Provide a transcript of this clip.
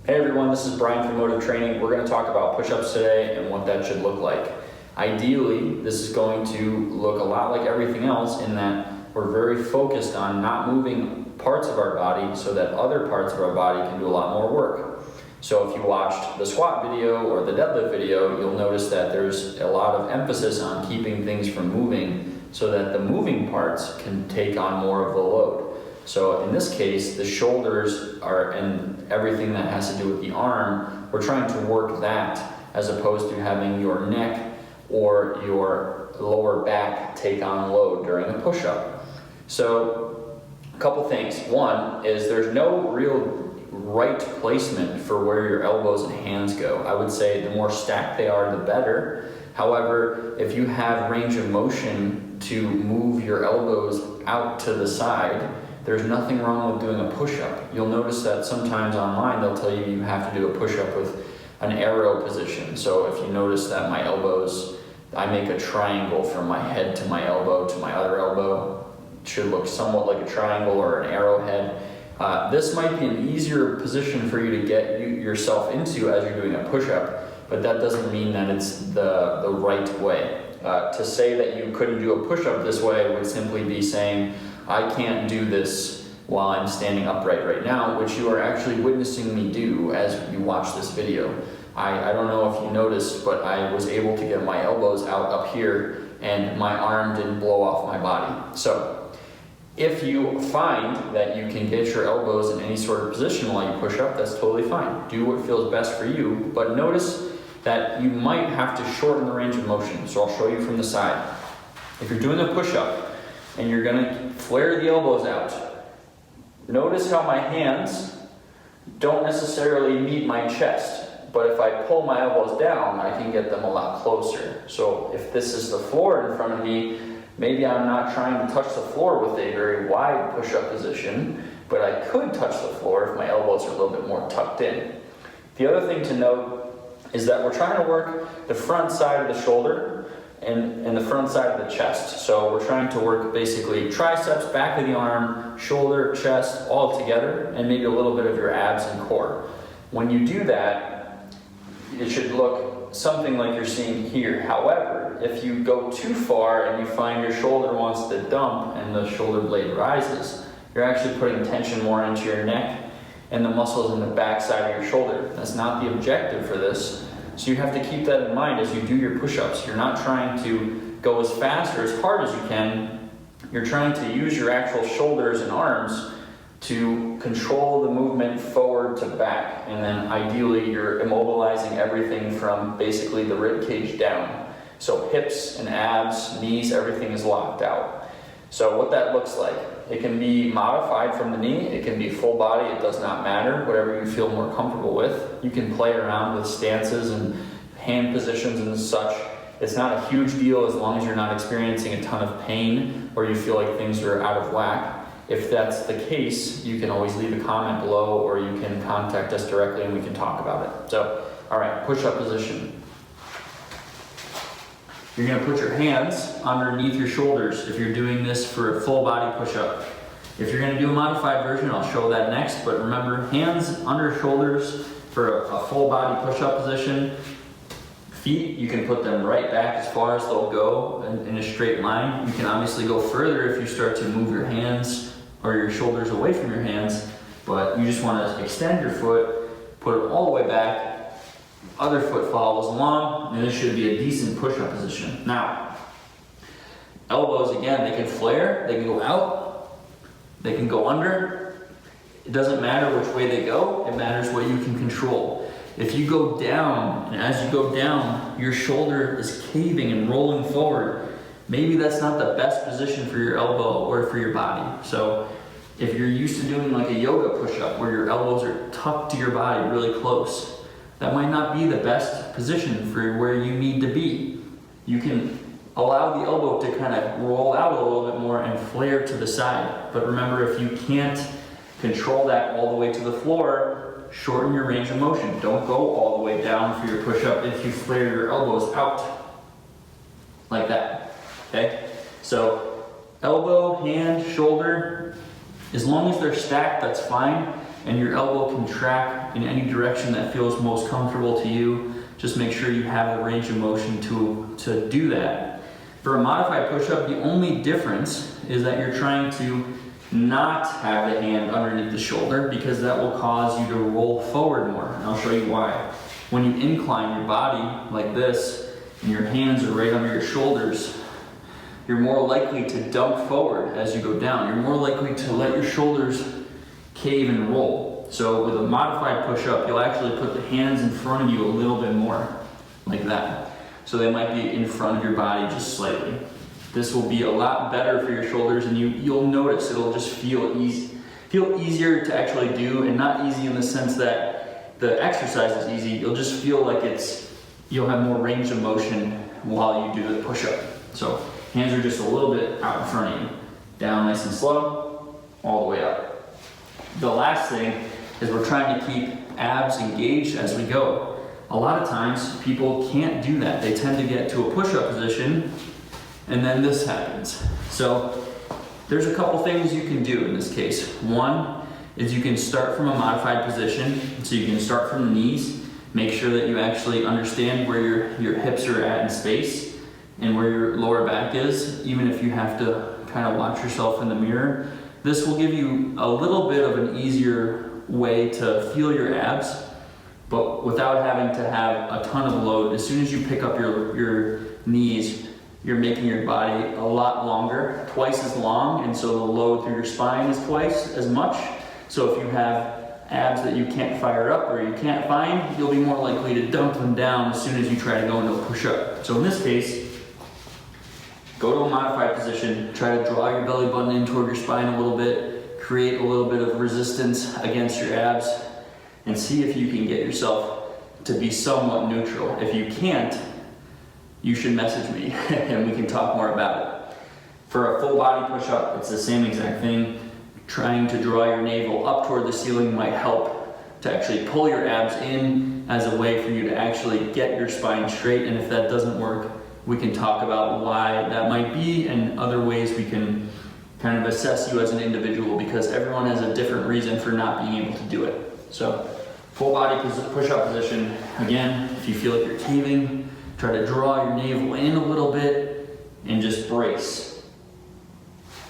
Hey everyone, this is Brian from Motive Training. We're going to talk about push-ups today and what that should look like. Ideally, this is going to look a lot like everything else in that we're very focused on not moving parts of our body so that other parts of our body can do a lot more work. So if you watched the squat video or the deadlift video, you'll notice that there's a lot of emphasis on keeping things from moving so that the moving parts can take on more of the load. So in this case, the shoulders and everything that has to do with the arm, we're trying to work that as opposed to having your neck or your lower back take on load during a push-up. So a couple things. One is there's no real right placement for where your elbows and hands go. I would say the more stacked they are, the better. However, if you have range of motion to move your elbows out to the side, there's nothing wrong with doing a push-up. You'll notice that sometimes online they'll tell you you have to do a push-up with an arrow position. So if you notice that my elbows, I make a triangle from my head to my elbow to my other elbow. It should look somewhat like a triangle or an arrowhead. This might be an easier position for you to get yourself into as you're doing a push-up, but that doesn't mean that it's the right way. To say that you couldn't do a push-up this way would simply be saying, I can't do this while I'm standing upright right now, which you are actually witnessing me do as you watch this video. I don't know if you noticed, but I was able to get my elbows out up here and my arm didn't blow off my body. So if you find that you can get your elbows in any sort of position while you push up, that's totally fine. Do what feels best for you, but notice that you might have to shorten the range of motion. So I'll show you from the side. If you're doing a push-up, and you're going to flare the elbows out. Notice how my hands don't necessarily meet my chest, but if I pull my elbows down, I can get them a lot closer. So if this is the floor in front of me, maybe I'm not trying to touch the floor with a very wide push-up position, but I could touch the floor if my elbows are a little bit more tucked in. The other thing to note is that we're trying to work the front side of the shoulder and the front side of the chest. So we're trying to work basically triceps, back of the arm, shoulder, chest, all together, and maybe a little bit of your abs and core. When you do that, it should look something like you're seeing here. However, if you go too far and you find your shoulder wants to dump and the shoulder blade rises, you're actually putting tension more into your neck and the muscles in the back side of your shoulder. That's not the objective for this. So you have to keep that in mind as you do your push-ups. You're not trying to go as fast or as hard as you can. You're trying to use your actual shoulders and arms to control the movement forward to back. And then ideally you're immobilizing everything from basically the rib cage down. So hips and abs, knees, everything is locked out. So what that looks like, it can be modified from the knee, it can be full body, it does not matter, whatever you feel more comfortable with. You can play around with stances and hand positions and such. It's not a huge deal as long as you're not experiencing a ton of pain or you feel like things are out of whack. If that's the case, you can always leave a comment below or you can contact us directly and we can talk about it. So, all right, push-up position. You're going to put your hands underneath your shoulders if you're doing this for a full body push-up. If you're going to do a modified version, I'll show that next, but remember, hands under shoulders for a full body push-up position. Feet, you can put them right back as far as they'll go in a straight line. You can obviously go further if you start to move your hands or your shoulders away from your hands, but you just want to extend your foot, put it all the way back, other foot follows along, and this should be a decent push-up position. Now, elbows, again, they can flare, they can go out, they can go under. It doesn't matter which way they go, it matters what you can control. If you go down, and as you go down, your shoulder is caving and rolling forward, maybe that's not the best position for your elbow or for your body. So if you're used to doing like a yoga push-up where your elbows are tucked to your body really close, that might not be the best position for where you need to be. You can allow the elbow to kind of roll out a little bit more and flare to the side. But remember, if you can't control that all the way to the floor, shorten your range of motion. Don't go all the way down for your push-up if you flare your elbows out like that, okay? So elbow, hand, shoulder, as long as they're stacked, that's fine, and your elbow can track in any direction that feels most comfortable to you. Just make sure you have the range of motion to do that. For a modified push-up, the only difference is that you're trying to not have the hand underneath the shoulder, because that will cause you to roll forward more. And I'll show you why. When you incline your body like this, and your hands are right under your shoulders, you're more likely to dump forward as you go down. You're more likely to let your shoulders cave and roll. So with a modified push-up, you'll actually put the hands in front of you a little bit more, like that. So they might be in front of your body just slightly. This will be a lot better for your shoulders, and you'll notice it'll just feel easier to actually do, and not easy in the sense that the exercise is easy. You'll just feel like you'll have more range of motion while you do the push-up. So hands are just a little bit out in front of you. Down nice and slow, all the way up. The last thing is we're trying to keep abs engaged as we go. A lot of times people can't do that. They tend to get to a push-up position and then this happens. So there's a couple things you can do in this case. One is you can start from a modified position. So you can start from the knees. Make sure that you actually understand where your hips are at in space and where your lower back is, even if you have to kind of watch yourself in the mirror. This will give you a little bit of an easier way to feel your abs, but without having to have a ton of load. As soon as you pick up your knees, you're making your body a lot longer, twice as long, and so the load through your spine is twice as much. So if you have abs that you can't fire up or you can't find, you'll be more likely to dump them down as soon as you try to go into a push-up. So in this case, go to a modified position, try to draw your belly button in toward your spine a little bit, create a little bit of resistance against your abs, and see if you can get yourself to be somewhat neutral. If you can't, you should message me and we can talk more about it. For a full body push-up, it's the same exact thing. Trying to draw your navel up toward the ceiling might help to actually pull your abs in as a way for you to actually get your spine straight. And if that doesn't work, we can talk about why that might be and other ways we can kind of assess you as an individual, because everyone has a different reason for not being able to do it. So full body push-up position. Again, if you feel like you're caving, try to draw your navel in a little bit and just brace.